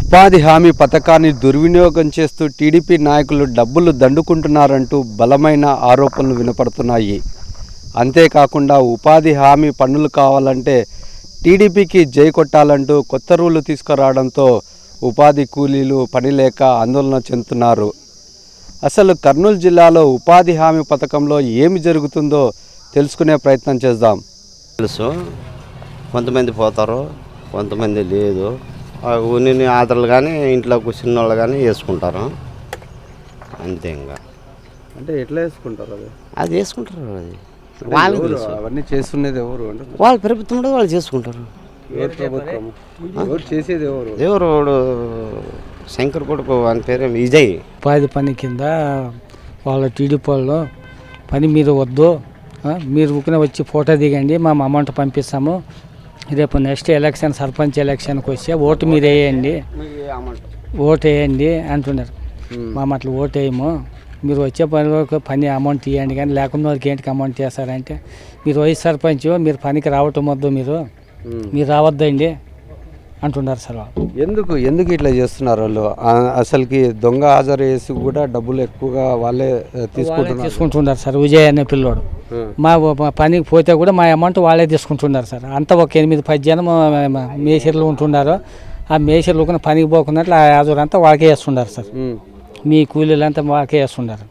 ఉపాధి హామీ పథకాన్ని దుర్వినియోగం చేస్తూ టీడీపీ నాయకులు డబ్బులు దండుకుంటున్నారంటూ బలమైన ఆరోపణలు వినపడుతున్నాయి. అంతేకాకుండా ఉపాధి హామీ పనులు కావాలంటే టీడీపీకి జై కొట్టాలంటూ కొత్త రూళ్లు తీసుకురావడంతో ఉపాధి కూలీలు పని లేక ఆందోళన చెందుతున్నారు. అసలు కర్నూలు జిల్లాలో ఉపాధి హామీ పథకంలో ఏమి జరుగుతుందో తెలుసుకునే ప్రయత్నం చేద్దాం. తెలుసు, కొంతమంది పోతారు, కొంతమంది లేదు. ఉన్ని ఆదరలు కానీ ఇంట్లో కూర్చున్న వాళ్ళు కానీ వేసుకుంటారు అంతే. ఇంకా అంటే ఎట్లా వేసుకుంటారు? అది వేసుకుంటారు, అది వాళ్ళకి తెలుసు. అవన్నీ చేస్తున్నది ఎవరు? వాళ్ళ ప్రభుత్వం వాళ్ళు చేసుకుంటారు. ఎవరు చేసేది? ఎవరు శంకర్ కొడుకు అని పేరు విజయ్. ఉపాధి పని కింద వాళ్ళ టీడీపీ వాళ్ళు పని మీరు వద్దు, మీరు ఊరికనే వచ్చి ఫోటో దిగండి, మేము అమౌంట్ పంపిస్తాము, రేపు నెక్స్ట్ ఎలక్షన్ సర్పంచ్ ఎలక్షన్కి వస్తే ఓటు మీరు వేయండి, ఓటు వేయండి అంటున్నారు. మేము అట్లా ఓటు వేయము, మీరు వచ్చే పని అమౌంట్ ఇవ్వండి, కానీ లేకుండా వారికి ఏంటికి అమౌంట్ చేస్తారంటే మీరు వైస్ సర్పంచ్, మీరు పనికి రావటం వద్దు, మీరు రావద్దండి అంటున్నారు సార్. ఎందుకు ఇట్లా చేస్తున్నారు వాళ్ళు? అసలుకి దొంగ హాజరు వేసి కూడా డబ్బులు ఎక్కువగా వాళ్ళే తీసుకుంటున్నారు సార్. విజయ్ అనే పిల్లోడు మా పనికి పోతే కూడా మా అమౌంట్ వాళ్ళే తీసుకుంటున్నారు సార్. అంతా ఒక 8-10 జనం మేషర్లు ఉంటున్నారు. ఆ మేషర్లు కూడా పనికి పోకున్నట్లు ఆ హాజరు అంతా వాళ్ళకే వేస్తున్నారు సార్. మీ కూలీలు అంతా వాళ్ళకే వేస్తున్నారు.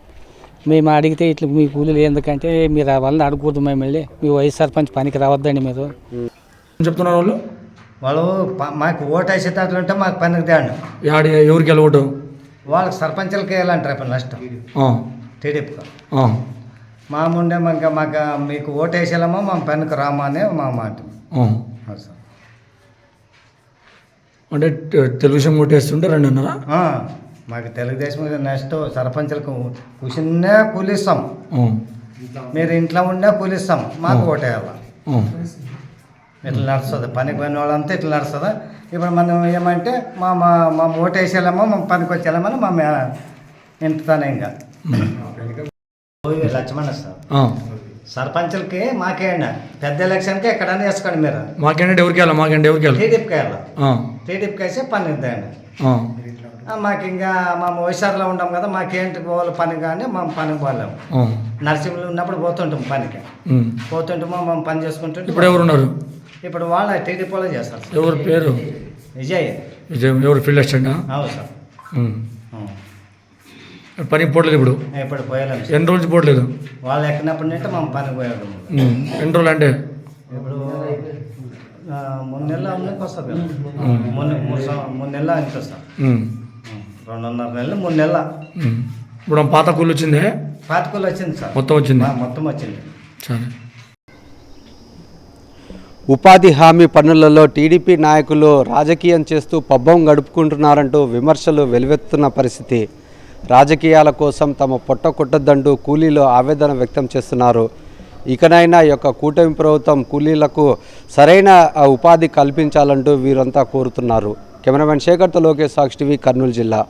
మేము అడిగితే ఇట్లా మీ కూలీలు ఎందుకంటే మీరు వాళ్ళని అడగకూడదు, మేము వెళ్ళి మీ వైస్ సర్పంచ్ పనికి రావద్దండి మీరు చెప్తున్నారు. వాళ్ళు మాకు ఓటు వేసేటట్లుంటే మాకు పనికి తేండి. ఎవరికి వెళ్ళి ఓటు? వాళ్ళకి సర్పంచులకి వేయాలంటారు ఇప్పుడు నష్టం టీడీపీకి. మాముండే మాకు మీకు ఓటు వేసేలామో మా పనికి రామా అనే మా మాట. అంటే తెలుగుదేశం ఓటు వేస్తుంటే 2.5. మాకు తెలుగుదేశం నెక్స్ట్ సర్పంచులకు కూర్చున్నే కూలిస్తాం, మీరు ఇంట్లో ఉండే కూలిస్తాం, మాకు ఓటు వేయాలి. ఇట్లా నడుస్తుంది, పనికి పోయిన వాళ్ళంతా ఇట్లా నడుస్తుందా. ఇప్పుడు మనం ఏమంటే మా ఓటు వేసేలామో మా పనికి వచ్చేలామని మా ఇంటితోనే. ఇంకా లక్ష్మణ సార్ సర్పంచులకి మాకేయండి, పెద్ద ఎలక్షన్కి ఎక్కడైనా వేసుకోండి మీరు. మాకేంటే ఎవరికి వెళ్ళాలి? మాకేంటే ఎవరికి వెళ్ళాలి? టీడీపీకి వెళ్ళాలి. టీడీపీకి వేసే పని ఇద్దండి. మాకు ఇంకా మా వైఎస్ఆర్లో ఉంటాం కదా, మాకేంటి పోవాలి పని, కానీ మేము పనికి పోలేము. నర్సింగ్లో ఉన్నప్పుడు పోతుంటాం పనికి, పోతుంటామో మేము పని చేసుకుంటుంటాం. ఇప్పుడు ఎవరు ఉన్నారు? ఇప్పుడు వాళ్ళ టీడీపీలో చేస్తారు. ఎవరు పేరు? విజయ్. ఎవరు ఫీల్డ్ అసిస్టెంట్? అవును సార్. పనికి పోవట్లేదు ఇప్పుడు? ఇప్పుడు పోయలేము. ఎన్ని రోజులు పోవట్లేదు? వాళ్ళు ఎక్కినప్పుడు అంటే మేము పనికి పోయాము. ఎన్ని రోజులు అంటే? ఇప్పుడు 3 నెలల అమ్మకి వస్తుంది కదా, 3 నెలల అంతే సార్. 2.5 నెలలు 3 నెలల. ఇప్పుడు పాత కూలి వచ్చింది? పాత కూలి వచ్చింది సార్, మొత్తం వచ్చింది. మొత్తం వచ్చింది. సరే. ఉపాధి హామీ పనులలో టీడీపీ నాయకులు రాజకీయం చేస్తూ పబ్బం గడుపుకుంటున్నారంటూ విమర్శలు వెలువెత్తున్న పరిస్థితి. రాజకీయాల కోసం తమ పొట్ట కొట్టద్దంటూ కూలీలు ఆవేదన వ్యక్తం చేస్తున్నారు. ఇకనైనా ఈ యొక్క కూటమి ప్రభుత్వం కూలీలకు సరైన ఉపాధి కల్పించాలంటూ వీరంతా కోరుతున్నారు. కెమెరామెన్ శేఖర్తో లోకేష్, సాక్షి టీవీ, కర్నూలు జిల్లా.